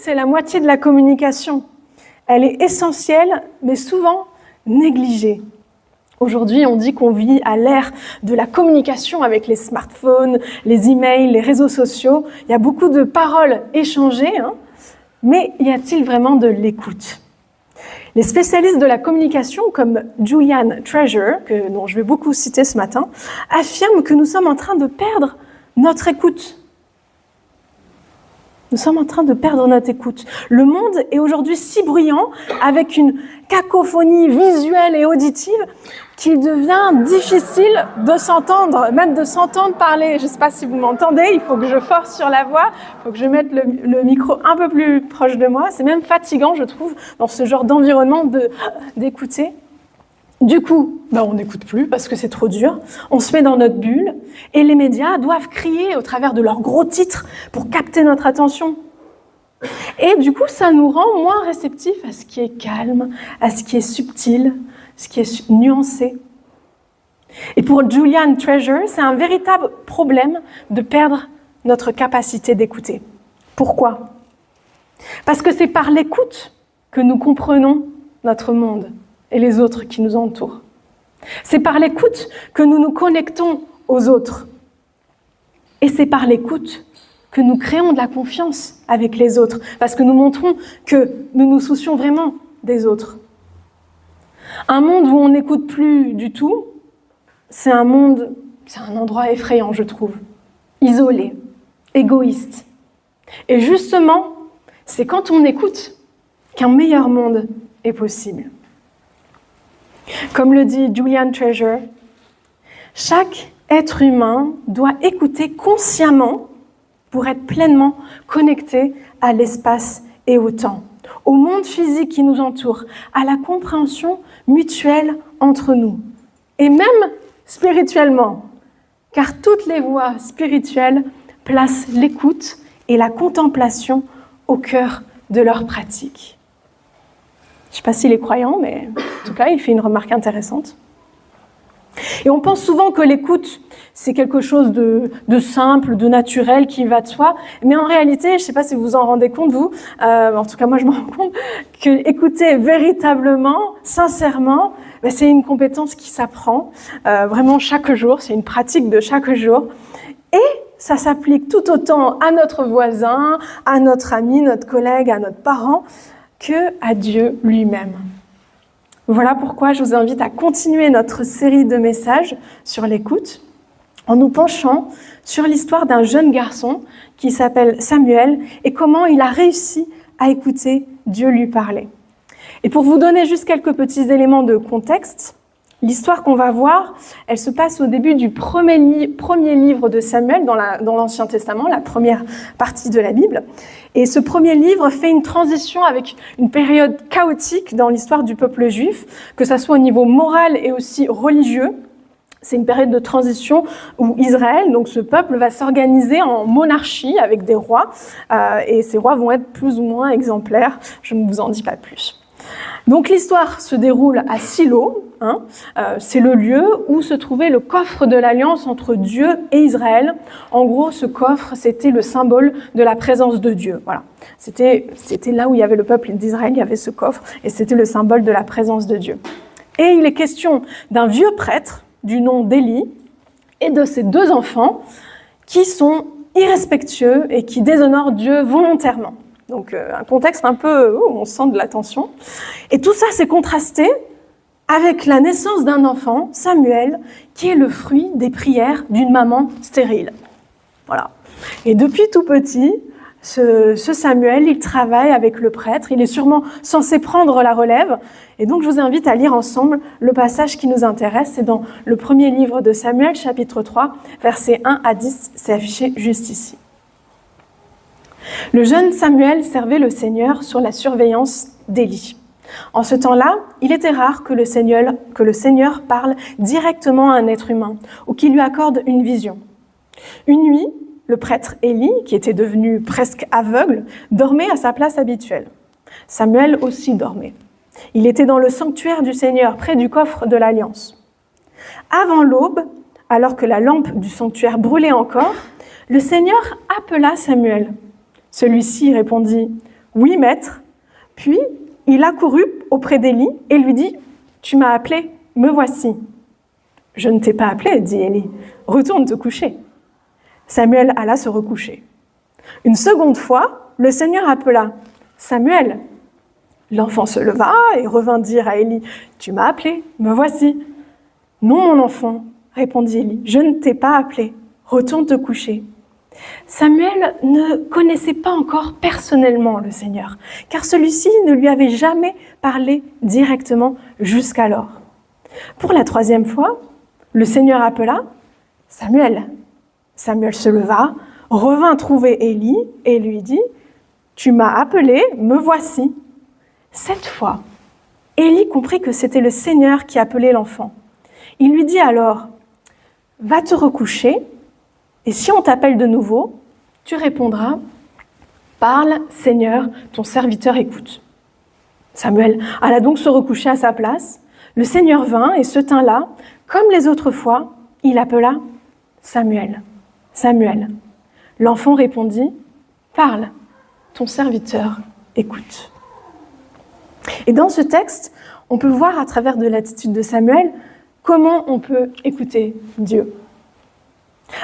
c'est la moitié de la communication. Elle est essentielle, mais souvent négligée. Aujourd'hui, on dit qu'on vit à l'ère de la communication avec les smartphones, les emails, les réseaux sociaux. Il y a beaucoup de paroles échangées, mais y a-t-il vraiment de l'écoute ? Les spécialistes de la communication, comme Julian Treasure, dont je vais beaucoup citer ce matin, affirment que nous sommes en train de perdre notre écoute. Nous sommes en train de perdre notre écoute. Le monde est aujourd'hui si bruyant, avec une cacophonie visuelle et auditive, qu'il devient difficile de s'entendre, même de s'entendre parler. Je ne sais pas si vous m'entendez, il faut que je force sur la voix, il faut que je mette le micro un peu plus proche de moi. C'est même fatigant, je trouve, dans ce genre d'environnement d'écouter. Du coup, on n'écoute plus parce que c'est trop dur, on se met dans notre bulle et les médias doivent crier au travers de leurs gros titres pour capter notre attention. Et du coup, ça nous rend moins réceptifs à ce qui est calme, à ce qui est subtil, ce qui est nuancé. Et pour Julian Treasure, c'est un véritable problème de perdre notre capacité d'écouter. Pourquoi ? Parce que c'est par l'écoute que nous comprenons notre monde et les autres qui nous entourent. C'est par l'écoute que nous nous connectons aux autres. Et c'est par l'écoute que nous créons de la confiance avec les autres, parce que nous montrons que nous nous soucions vraiment des autres. Un monde où on n'écoute plus du tout, c'est un endroit effrayant, je trouve. Isolé, égoïste. Et justement, c'est quand on écoute qu'un meilleur monde est possible. Comme le dit Julian Treasure, chaque être humain doit écouter consciemment pour être pleinement connecté à l'espace et au temps, au monde physique qui nous entoure, à la compréhension mutuelle entre nous, et même spirituellement, car toutes les voies spirituelles placent l'écoute et la contemplation au cœur de leur pratique. Je ne sais pas s'il est croyant, mais en tout cas, il fait une remarque intéressante. Et on pense souvent que l'écoute, c'est quelque chose de simple, de naturel, qui va de soi. Mais en réalité, je ne sais pas si vous vous en rendez compte, vous, en tout cas moi je me rends compte, que écouter véritablement, sincèrement, c'est une compétence qui s'apprend vraiment chaque jour, c'est une pratique de chaque jour. Et ça s'applique tout autant à notre voisin, à notre ami, notre collègue, à notre parent, que à Dieu lui-même. Voilà pourquoi je vous invite à continuer notre série de messages sur l'écoute en nous penchant sur l'histoire d'un jeune garçon qui s'appelle Samuel et comment il a réussi à écouter Dieu lui parler. Et pour vous donner juste quelques petits éléments de contexte, l'histoire qu'on va voir, elle se passe au début du premier livre de Samuel dans l'Ancien Testament, la première partie de la Bible. Et ce premier livre fait une transition avec une période chaotique dans l'histoire du peuple juif, que ça soit au niveau moral et aussi religieux. C'est une période de transition où Israël, donc ce peuple, va s'organiser en monarchie avec des rois. Et ces rois vont être plus ou moins exemplaires, je ne vous en dis pas plus. Donc l'histoire se déroule à Silo, c'est le lieu où se trouvait le coffre de l'alliance entre Dieu et Israël. En gros, ce coffre, c'était le symbole de la présence de Dieu. Voilà. C'était là où il y avait le peuple d'Israël, il y avait ce coffre, et c'était le symbole de la présence de Dieu. Et il est question d'un vieux prêtre du nom d'Élie et de ses deux enfants qui sont irrespectueux et qui déshonorent Dieu volontairement. Donc un contexte un peu où on sent de la tension. Et tout ça s'est contrasté avec la naissance d'un enfant, Samuel, qui est le fruit des prières d'une maman stérile. Voilà. Et depuis tout petit, ce Samuel, il travaille avec le prêtre, il est sûrement censé prendre la relève. Et donc je vous invite à lire ensemble le passage qui nous intéresse. C'est dans le premier livre de Samuel, chapitre 3, versets 1 à 10, c'est affiché juste ici. Le jeune Samuel servait le Seigneur sous la surveillance d'Élie. En ce temps-là, il était rare que le Seigneur parle directement à un être humain ou qu'il lui accorde une vision. Une nuit, le prêtre Élie, qui était devenu presque aveugle, dormait à sa place habituelle. Samuel aussi dormait. Il était dans le sanctuaire du Seigneur, près du coffre de l'Alliance. Avant l'aube, alors que la lampe du sanctuaire brûlait encore, le Seigneur appela Samuel. Celui-ci répondit « Oui, maître. Puis, il accourut auprès d'Élie et lui dit, tu m'as appelé, me voici. Je ne t'ai pas appelé, dit Élie. Retourne te coucher. Samuel alla se recoucher. Une seconde fois, le Seigneur appela, Samuel. L'enfant se leva et revint dire à Élie, tu m'as appelé, me voici. Non, mon enfant, répondit Élie, je ne t'ai pas appelé, retourne te coucher. Samuel ne connaissait pas encore personnellement le Seigneur, car celui-ci ne lui avait jamais parlé directement jusqu'alors. Pour la troisième fois, le Seigneur appela Samuel. Samuel se leva, revint trouver Élie et lui dit « Tu m'as appelé, me voici ». Cette fois, Élie comprit que c'était le Seigneur qui appelait l'enfant. Il lui dit alors « Va te recoucher, et si on t'appelle de nouveau, tu répondras « Parle, Seigneur, ton serviteur écoute ». Samuel alla donc se recoucher à sa place. Le Seigneur vint et se tint là. Comme les autres fois, il appela « Samuel, Samuel ». L'enfant répondit « Parle, ton serviteur écoute ». Et dans ce texte, on peut voir à travers de l'attitude de Samuel comment on peut écouter Dieu.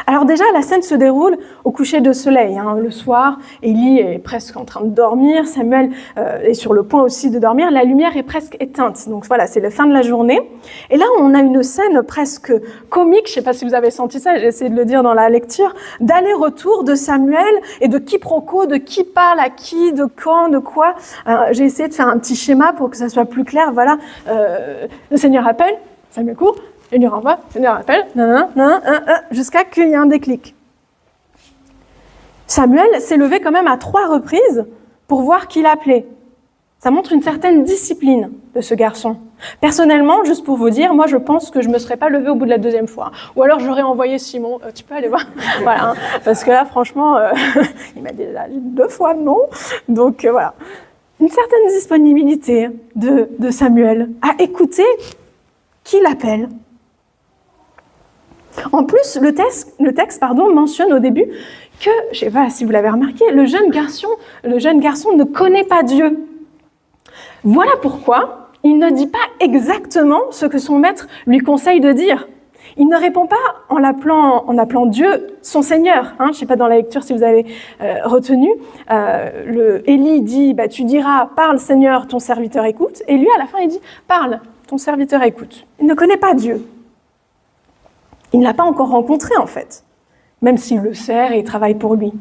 Alors déjà, la scène se déroule au coucher de soleil. Le soir, Élie est presque en train de dormir, Samuel est sur le point aussi de dormir, la lumière est presque éteinte. Donc voilà, c'est la fin de la journée. Et là, on a une scène presque comique, je ne sais pas si vous avez senti ça, j'ai essayé de le dire dans la lecture, d'aller-retour de Samuel et de quiproquo, de qui parle à qui, de quand, de quoi. J'ai essayé de faire un petit schéma pour que ça soit plus clair. Voilà, le Seigneur appelle, Samuel court, Seigneur envoie, Seigneur appelle, jusqu'à qu'il y ait un déclic. Samuel s'est levé quand même à 3 reprises pour voir qui l'appelait. Ça montre une certaine discipline de ce garçon. Personnellement, juste pour vous dire, moi je pense que je ne me serais pas levée au bout de la 2e fois. Ou alors j'aurais envoyé Simon, tu peux aller voir. Voilà, parce que là franchement, il m'a dit 2 fois non. Donc voilà, une certaine disponibilité de Samuel à écouter qui l'appelle. En plus, le texte mentionne au début que, je ne sais pas si vous l'avez remarqué, le jeune garçon ne connaît pas Dieu. Voilà pourquoi il ne dit pas exactement ce que son maître lui conseille de dire. Il ne répond pas en appelant Dieu son Seigneur. Je ne sais pas dans la lecture si vous avez retenu. Élie dit, tu diras, parle Seigneur, ton serviteur écoute. Et lui, à la fin, il dit, parle, ton serviteur écoute. Il ne connaît pas Dieu. Il ne l'a pas encore rencontré, en fait, même s'il le sert et il travaille pour lui.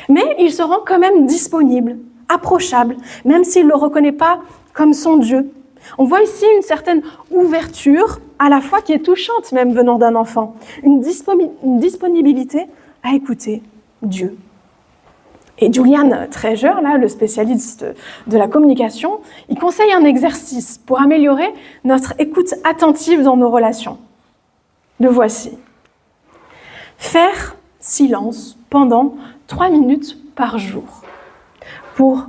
Mais il se rend quand même disponible, approchable, même s'il ne le reconnaît pas comme son Dieu. On voit ici une certaine ouverture, à la fois qui est touchante, même venant d'un enfant, une disponibilité à écouter Dieu. Et Julian Treasure, là, le spécialiste de la communication, il conseille un exercice pour améliorer notre écoute attentive dans nos relations. Le voici. Faire silence pendant 3 minutes par jour pour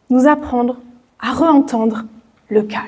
nous apprendre à réentendre le calme.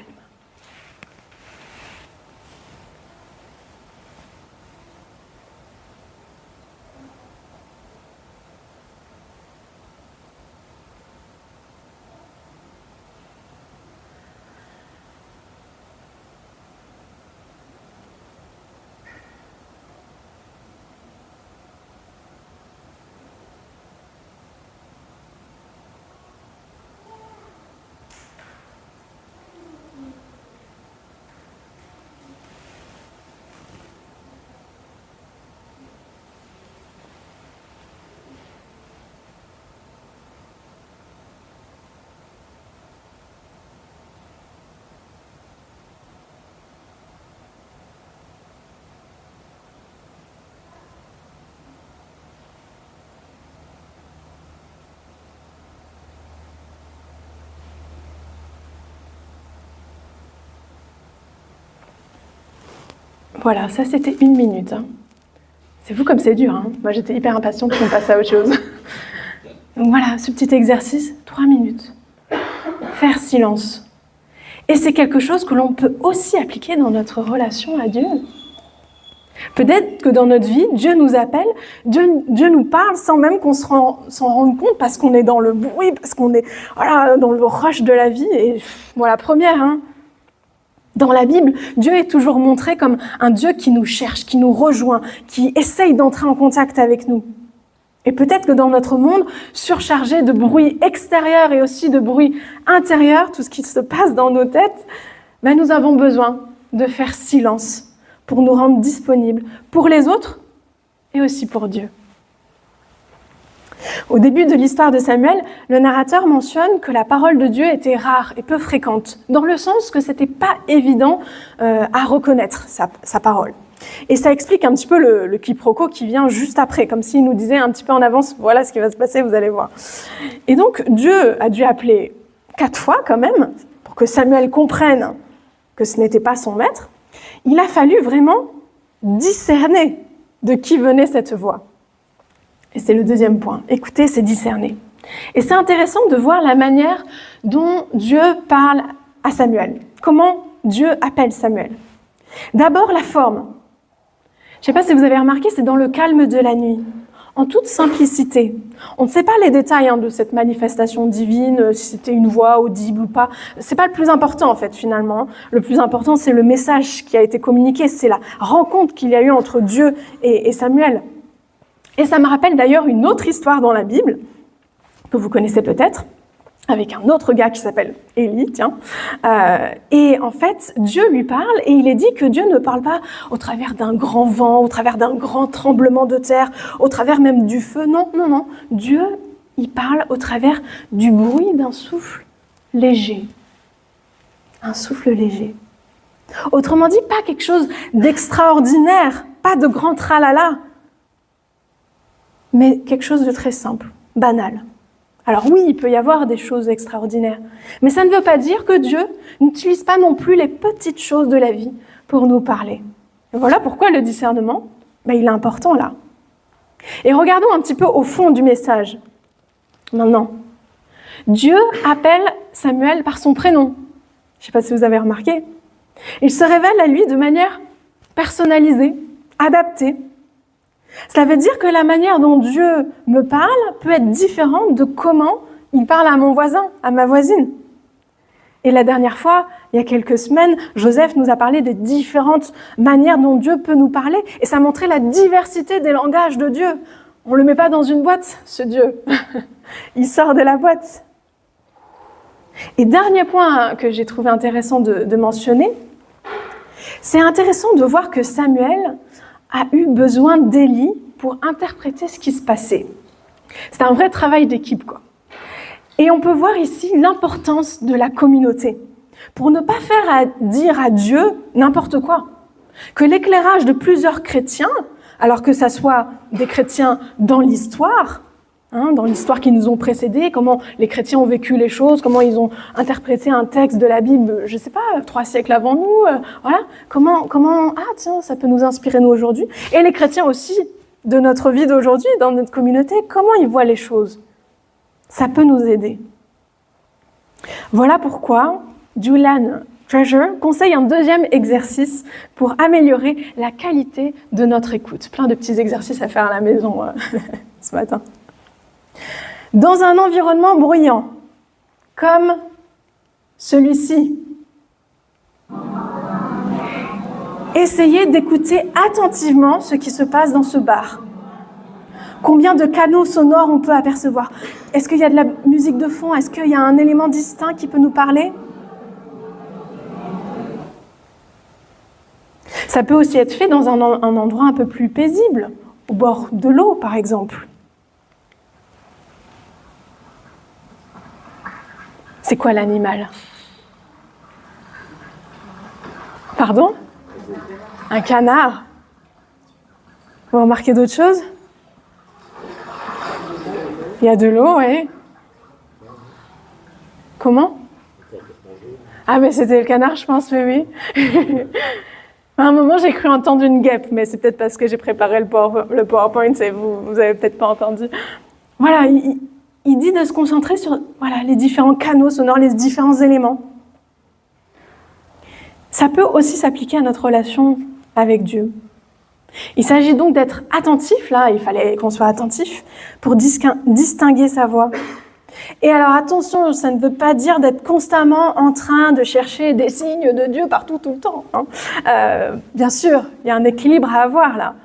Voilà, ça c'était 1 minute. C'est fou comme c'est dur. Moi j'étais hyper impatiente qu'on passe à autre chose. Donc voilà, ce petit exercice, 3 minutes. Faire silence. Et c'est quelque chose que l'on peut aussi appliquer dans notre relation à Dieu. Peut-être que dans notre vie, Dieu nous appelle, Dieu nous parle sans même qu'on s'en rende compte parce qu'on est dans le bruit, parce qu'on est dans le rush de la vie. Et moi, la première, Dans la Bible, Dieu est toujours montré comme un Dieu qui nous cherche, qui nous rejoint, qui essaye d'entrer en contact avec nous. Et peut-être que dans notre monde, surchargé de bruit extérieur et aussi de bruit intérieur, tout ce qui se passe dans nos têtes, nous avons besoin de faire silence pour nous rendre disponibles pour les autres et aussi pour Dieu. Au début de l'histoire de Samuel, le narrateur mentionne que la parole de Dieu était rare et peu fréquente, dans le sens que c'était pas évident à reconnaître sa parole. Et ça explique un petit peu le quiproquo qui vient juste après, comme s'il nous disait un petit peu en avance, voilà ce qui va se passer, vous allez voir. Et donc Dieu a dû appeler 4 fois quand même, pour que Samuel comprenne que ce n'était pas son maître. Il a fallu vraiment discerner de qui venait cette voix. Et c'est le deuxième point. Écouter, c'est discerner. Et c'est intéressant de voir la manière dont Dieu parle à Samuel. Comment Dieu appelle Samuel. D'abord, la forme. Je ne sais pas si vous avez remarqué, c'est dans le calme de la nuit, en toute simplicité. On ne sait pas les détails de cette manifestation divine, si c'était une voix audible ou pas. C'est pas le plus important en fait finalement. Le plus important, c'est le message qui a été communiqué, c'est la rencontre qu'il y a eu entre Dieu et Samuel. Et ça me rappelle d'ailleurs une autre histoire dans la Bible, que vous connaissez peut-être, avec un autre gars qui s'appelle Élie, et en fait, Dieu lui parle, et il est dit que Dieu ne parle pas au travers d'un grand vent, au travers d'un grand tremblement de terre, au travers même du feu, non. Dieu, il parle au travers du bruit d'un souffle léger. Un souffle léger. Autrement dit, pas quelque chose d'extraordinaire, pas de grand tralala, mais quelque chose de très simple, banal. Alors oui, il peut y avoir des choses extraordinaires, mais ça ne veut pas dire que Dieu n'utilise pas non plus les petites choses de la vie pour nous parler. Et voilà pourquoi le discernement, il est important là. Et regardons un petit peu au fond du message. Maintenant, Dieu appelle Samuel par son prénom. Je ne sais pas si vous avez remarqué. Il se révèle à lui de manière personnalisée, adaptée. Cela veut dire que la manière dont Dieu me parle peut être différente de comment il parle à mon voisin, à ma voisine. Et la dernière fois, il y a quelques semaines, Joseph nous a parlé des différentes manières dont Dieu peut nous parler, et ça montrait la diversité des langages de Dieu. On ne le met pas dans une boîte, ce Dieu. Il sort de la boîte. Et dernier point que j'ai trouvé intéressant de mentionner, c'est intéressant de voir que Samuel a eu besoin d'Élie pour interpréter ce qui se passait. C'est un vrai travail d'équipe, quoi. Et on peut voir ici l'importance de la communauté, pour ne pas faire dire à Dieu n'importe quoi. Que l'éclairage de plusieurs chrétiens, alors que ça soit des chrétiens dans l'histoire qui nous ont précédés, comment les chrétiens ont vécu les choses, comment ils ont interprété un texte de la Bible, je ne sais pas, 3 siècles avant nous, comment, ça peut nous inspirer nous aujourd'hui. Et les chrétiens aussi, de notre vie d'aujourd'hui, dans notre communauté, comment ils voient les choses. Ça peut nous aider. Voilà pourquoi Julian Treasure conseille un deuxième exercice pour améliorer la qualité de notre écoute. Plein de petits exercices à faire à la maison ce matin. Dans un environnement bruyant, comme celui-ci, essayez d'écouter attentivement ce qui se passe dans ce bar. Combien de canaux sonores on peut apercevoir? Est-ce qu'il y a de la musique de fond? Est-ce qu'il y a un élément distinct qui peut nous parler? Ça peut aussi être fait dans un endroit un peu plus paisible, au bord de l'eau par exemple. C'est quoi l'animal? Pardon? Un canard? Vous remarquez d'autres choses? Il y a de l'eau, oui. Comment? Ah, mais c'était le canard, je pense, mais oui. À un moment, j'ai cru entendre une guêpe, mais c'est peut-être parce que j'ai préparé le PowerPoint et vous avez peut-être pas entendu. Voilà, il dit de se concentrer sur les différents canaux sonores, les différents éléments. Ça peut aussi s'appliquer à notre relation avec Dieu. Il s'agit donc d'être attentif, là, il fallait qu'on soit attentif pour distinguer sa voix. Et alors attention, ça ne veut pas dire d'être constamment en train de chercher des signes de Dieu partout, tout le temps. Bien sûr, il y a un équilibre à avoir là.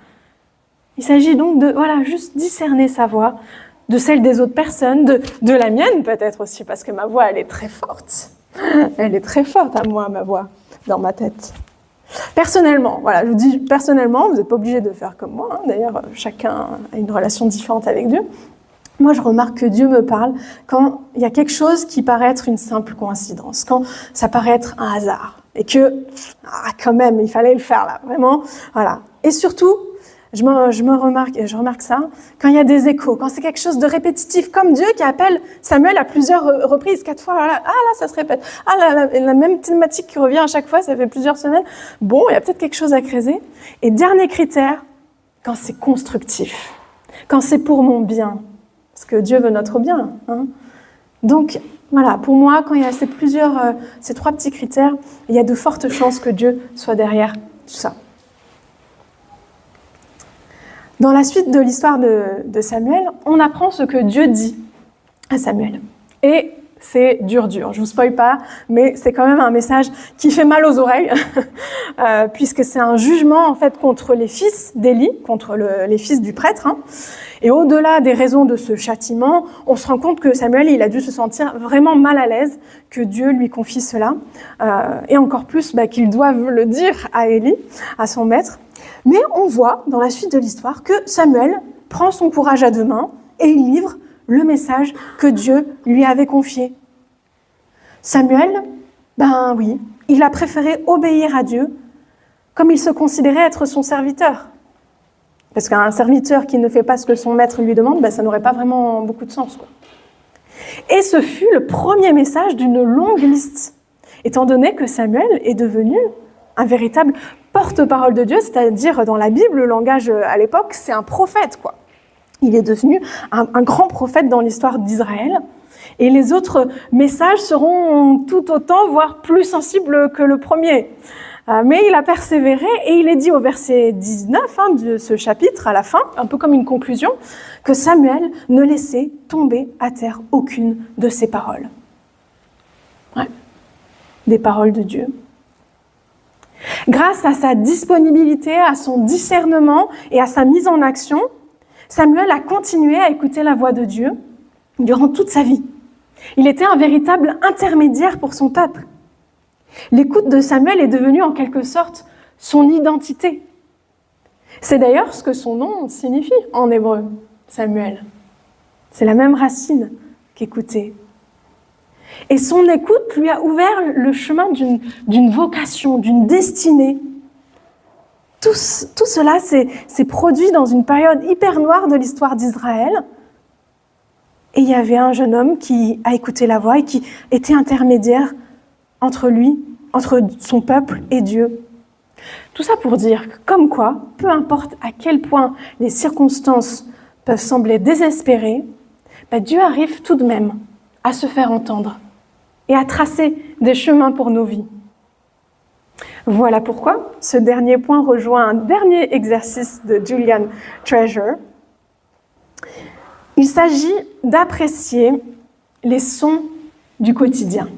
Il s'agit donc de juste discerner sa voix, de celle des autres personnes, de la mienne peut-être aussi, parce que ma voix, elle est très forte. Elle est très forte à moi, ma voix, dans ma tête. Personnellement, je vous dis personnellement, vous n'êtes pas obligé de faire comme moi, d'ailleurs, chacun a une relation différente avec Dieu. Moi, je remarque que Dieu me parle quand il y a quelque chose qui paraît être une simple coïncidence, quand ça paraît être un hasard, et que, quand même, il fallait le faire là, vraiment, voilà. Et surtout, je remarque ça quand il y a des échos, quand c'est quelque chose de répétitif, comme Dieu qui appelle Samuel à plusieurs reprises, 4 fois, là, ça se répète, la même thématique qui revient à chaque fois, ça fait plusieurs semaines. Bon, il y a peut-être quelque chose à creuser. Et dernier critère, quand c'est constructif, quand c'est pour mon bien, parce que Dieu veut notre bien. Donc, pour moi, quand il y a ces 3 petits critères, il y a de fortes chances que Dieu soit derrière tout ça. Dans la suite de l'histoire de Samuel, on apprend ce que Dieu dit à Samuel. Et c'est dur. Je ne vous spoil pas, mais c'est quand même un message qui fait mal aux oreilles, puisque c'est un jugement en fait contre les fils d'Élie, contre les fils du prêtre. Et au-delà des raisons de ce châtiment, on se rend compte que Samuel, il a dû se sentir vraiment mal à l'aise que Dieu lui confie cela, et encore plus qu'il doive le dire à Élie, à son maître. Mais on voit dans la suite de l'histoire que Samuel prend son courage à 2 mains et il livre le message que Dieu lui avait confié. Samuel, il a préféré obéir à Dieu comme il se considérait être son serviteur. Parce qu'un serviteur qui ne fait pas ce que son maître lui demande, ça n'aurait pas vraiment beaucoup de sens, quoi. Et ce fut le premier message d'une longue liste, étant donné que Samuel est devenu un véritable porte-parole de Dieu, c'est-à-dire dans la Bible, le langage à l'époque, c'est un prophète, quoi. Il est devenu un grand prophète dans l'histoire d'Israël. Et les autres messages seront tout autant, voire plus sensibles que le premier. Mais il a persévéré et il est dit au verset 19 de ce chapitre, à la fin, un peu comme une conclusion, que Samuel ne laissait tomber à terre aucune de ses paroles. Des paroles de Dieu. Grâce à sa disponibilité, à son discernement et à sa mise en action, Samuel a continué à écouter la voix de Dieu durant toute sa vie. Il était un véritable intermédiaire pour son peuple. L'écoute de Samuel est devenue en quelque sorte son identité. C'est d'ailleurs ce que son nom signifie en hébreu, Samuel. C'est la même racine qu'écouter. Et son écoute lui a ouvert le chemin d'une vocation, d'une destinée. Tout cela s'est produit dans une période hyper noire de l'histoire d'Israël. Et il y avait un jeune homme qui a écouté la voix et qui était intermédiaire entre son peuple et Dieu. Tout ça pour dire que, comme quoi, peu importe à quel point les circonstances peuvent sembler désespérées, Dieu arrive tout de même à se faire entendre et à tracer des chemins pour nos vies. Voilà pourquoi ce dernier point rejoint un dernier exercice de Julian Treasure. Il s'agit d'apprécier les sons du quotidien,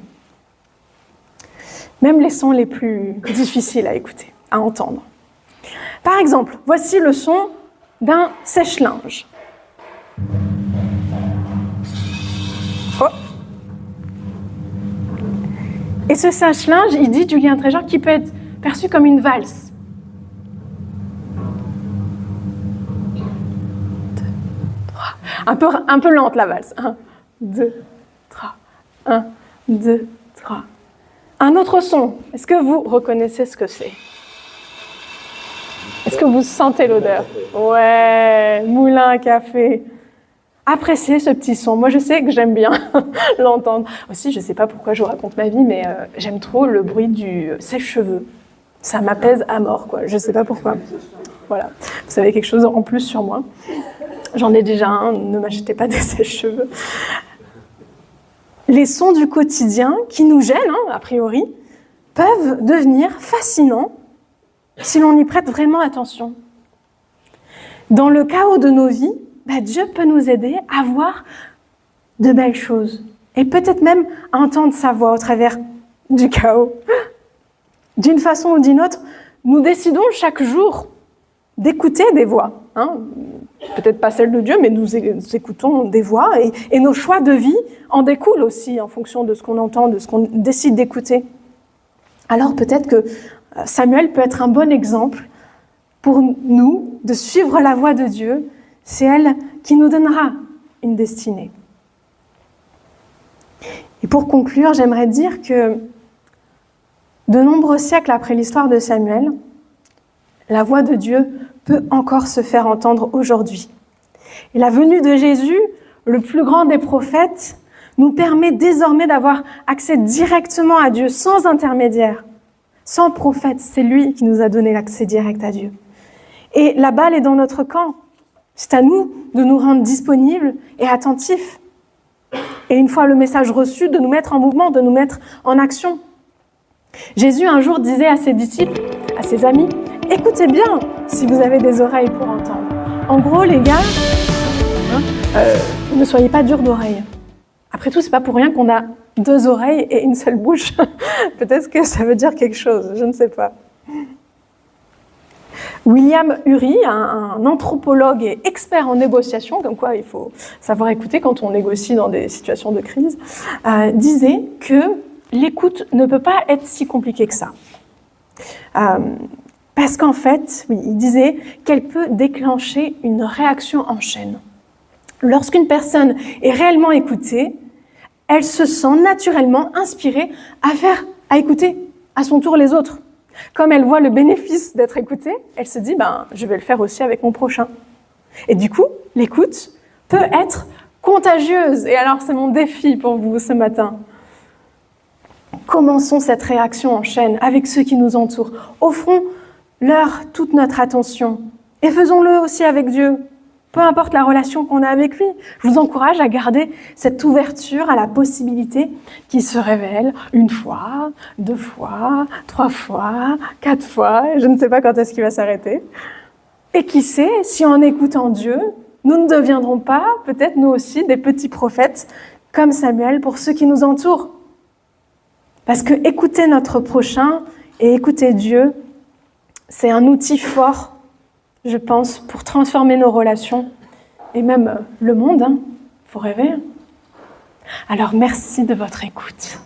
même les sons les plus difficiles à écouter, à entendre. Par exemple, voici le son d'un sèche-linge. Oh. Et ce sèche-linge, il dit, Julian Treasure, qui peut être perçu comme une valse. Un peu lente la valse. 1, 2, 3. 1, 2, 3. Un autre son. Est-ce que vous reconnaissez ce que c'est? Est-ce que vous sentez l'odeur? Ouais, moulin à café. Appréciez ce petit son. Moi, je sais que j'aime bien l'entendre. Aussi, je ne sais pas pourquoi je vous raconte ma vie, mais j'aime trop le bruit du sèche-cheveux. Ça m'apaise à mort, quoi. Je ne sais pas pourquoi. Voilà. Vous savez quelque chose en plus sur moi. J'en ai déjà un, ne m'achetez pas des sèche-cheveux. Les sons du quotidien qui nous gênent, a priori, peuvent devenir fascinants si l'on y prête vraiment attention. Dans le chaos de nos vies, Dieu peut nous aider à voir de belles choses et peut-être même à entendre sa voix au travers du chaos. D'une façon ou d'une autre, nous décidons chaque jour d'écouter des voix. Peut-être pas celles de Dieu, mais nous écoutons des voix et nos choix de vie en découlent aussi en fonction de ce qu'on entend, de ce qu'on décide d'écouter. Alors peut-être que Samuel peut être un bon exemple pour nous de suivre la voie de Dieu. C'est elle qui nous donnera une destinée. Et pour conclure, j'aimerais dire que de nombreux siècles après l'histoire de Samuel, la voix de Dieu peut encore se faire entendre aujourd'hui. Et la venue de Jésus, le plus grand des prophètes, nous permet désormais d'avoir accès directement à Dieu, sans intermédiaire, sans prophète. C'est lui qui nous a donné l'accès direct à Dieu. Et la balle est dans notre camp. C'est à nous de nous rendre disponibles et attentifs. Et une fois le message reçu, de nous mettre en mouvement, de nous mettre en action. Jésus un jour disait à ses disciples, à ses amis, « Écoutez bien si vous avez des oreilles pour entendre. » En gros, les gars, ne soyez pas durs d'oreilles. Après tout, c'est pas pour rien qu'on a 2 oreilles et une seule bouche. Peut-être que ça veut dire quelque chose, je ne sais pas. William Ury, un anthropologue et expert en négociation, comme quoi il faut savoir écouter quand on négocie dans des situations de crise, disait que l'écoute ne peut pas être si compliquée que ça. Parce qu'en fait, oui, il disait qu'elle peut déclencher une réaction en chaîne. Lorsqu'une personne est réellement écoutée, elle se sent naturellement inspirée à écouter à son tour les autres. Comme elle voit le bénéfice d'être écoutée, elle se dit je vais le faire aussi avec mon prochain. Et du coup, l'écoute peut être contagieuse. Et alors, c'est mon défi pour vous ce matin. Commençons cette réaction en chaîne avec ceux qui nous entourent. Offrons-leur toute notre attention et faisons-le aussi avec Dieu. Peu importe la relation qu'on a avec lui, je vous encourage à garder cette ouverture à la possibilité qu'il se révèle 1 fois, 2 fois, 3 fois, 4 fois, je ne sais pas quand est-ce qu'il va s'arrêter. Et qui sait, si en écoutant Dieu, nous ne deviendrons pas, peut-être nous aussi, des petits prophètes comme Samuel pour ceux qui nous entourent. Parce que écouter notre prochain et écouter Dieu, c'est un outil fort, je pense, pour transformer nos relations et même le monde. Faut rêver. Alors merci de votre écoute.